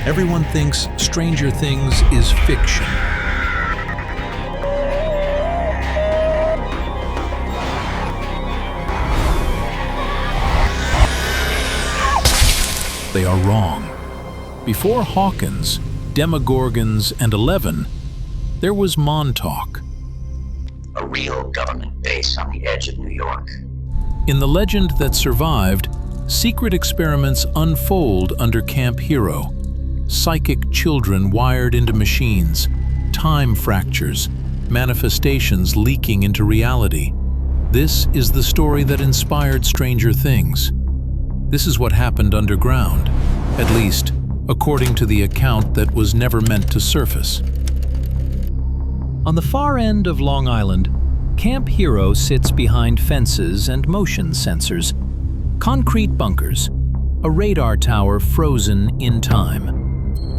Everyone thinks Stranger Things is fiction. They are wrong. Before Hawkins, Demogorgons, and 11, there was Montauk. A real government base on the edge of New York. In the legend that survived, secret experiments unfold under Camp Hero. Psychic children wired into machines, time fractures, manifestations leaking into reality. This is the story that inspired Stranger Things. This is what happened underground, at least according to the account that was never meant to surface. On the far end of Long Island, Camp Hero sits behind fences and motion sensors, concrete bunkers, a radar tower frozen in time.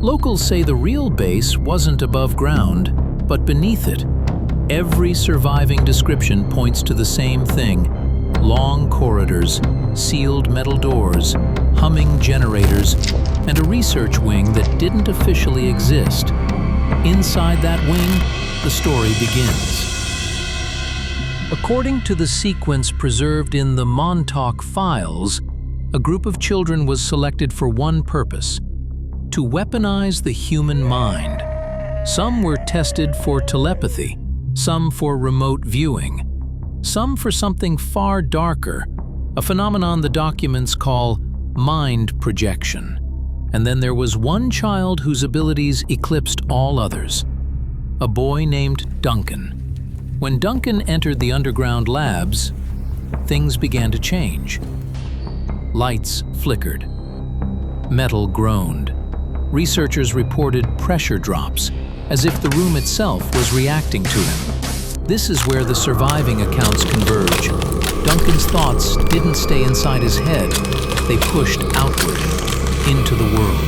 Locals say the real base wasn't above ground, but beneath it. Every surviving description points to the same thing: long corridors, sealed metal doors, humming generators, and a research wing that didn't officially exist. Inside that wing, the story begins. According to the sequence preserved in the Montauk Files, a group of children was selected for one purpose: to weaponize the human mind. Some were tested for telepathy, some for remote viewing, some for something far darker, a phenomenon the documents call mind projection. And then there was one child whose abilities eclipsed all others, a boy named Duncan. When Duncan entered the underground labs, things began to change. Lights flickered. Metal groaned. Researchers reported pressure drops, as if the room itself was reacting to him. This is where the surviving accounts converge. Duncan's thoughts didn't stay inside his head. They pushed outward, into the world.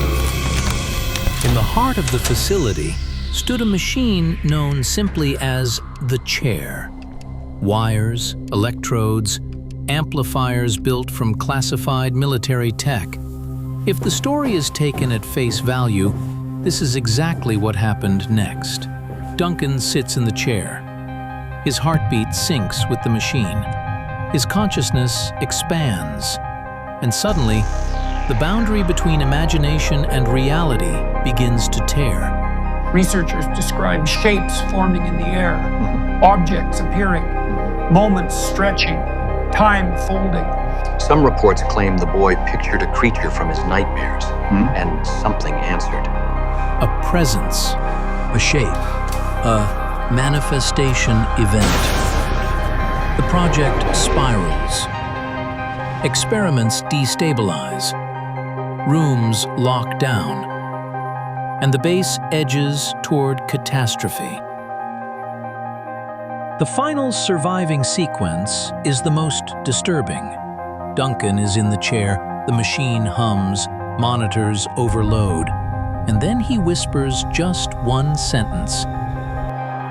In the heart of the facility stood a machine known simply as the chair. Wires, electrodes, amplifiers built from classified military tech. If the story is taken at face value, this is exactly what happened next. Duncan sits in the chair. His heartbeat syncs with the machine. His consciousness expands. And suddenly, the boundary between imagination and reality begins to tear. Researchers describe shapes forming in the air, objects appearing, moments stretching, time folding. Some reports claim the boy pictured a creature from his nightmares, and something answered. A presence, a shape, a manifestation event. The project spirals. Experiments destabilize. Rooms lock down. And the base edges toward catastrophe. The final surviving sequence is the most disturbing. Duncan is in the chair, the machine hums, monitors overload, and then he whispers just one sentence.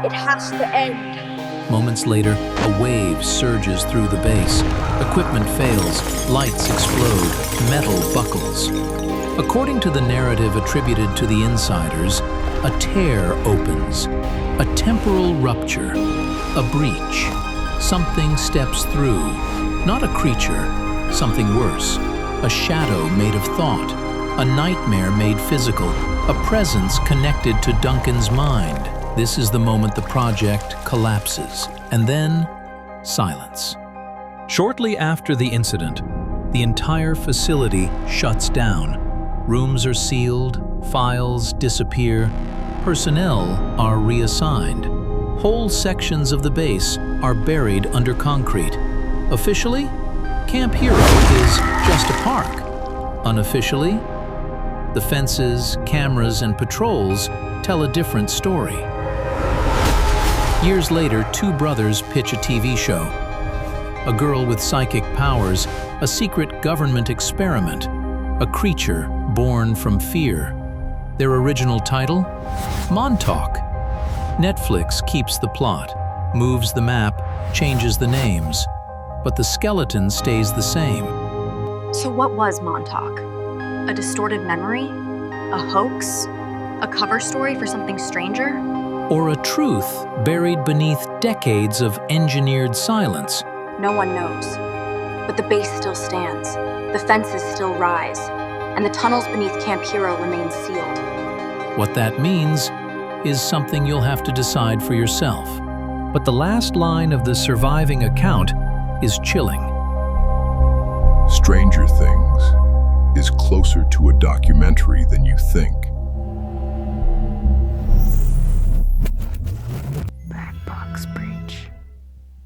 It has to end. Moments later, a wave surges through the base. Equipment fails, lights explode, metal buckles. According to the narrative attributed to the insiders, a tear opens, a temporal rupture, a breach. Something steps through, not a creature, something worse, a shadow made of thought, a nightmare made physical, a presence connected to Duncan's mind. This is the moment the project collapses, and then silence. Shortly after the incident, the entire facility shuts down. Rooms are sealed, files disappear, personnel are reassigned. Whole sections of the base are buried under concrete. Officially, Camp Hero is just a park. Unofficially, the fences, cameras, and patrols tell a different story. Years later, two brothers pitch a TV show. A girl with psychic powers, a secret government experiment, a creature born from fear. Their original title? Montauk. Netflix keeps the plot, moves the map, changes the names, but the skeleton stays the same. So what was Montauk? A distorted memory? A hoax? A cover story for something stranger? Or a truth buried beneath decades of engineered silence? No one knows. But the base still stands, the fences still rise, and the tunnels beneath Camp Hero remain sealed. What that means is something you'll have to decide for yourself. But the last line of the surviving account is chilling. Stranger Things is closer to a documentary than you think.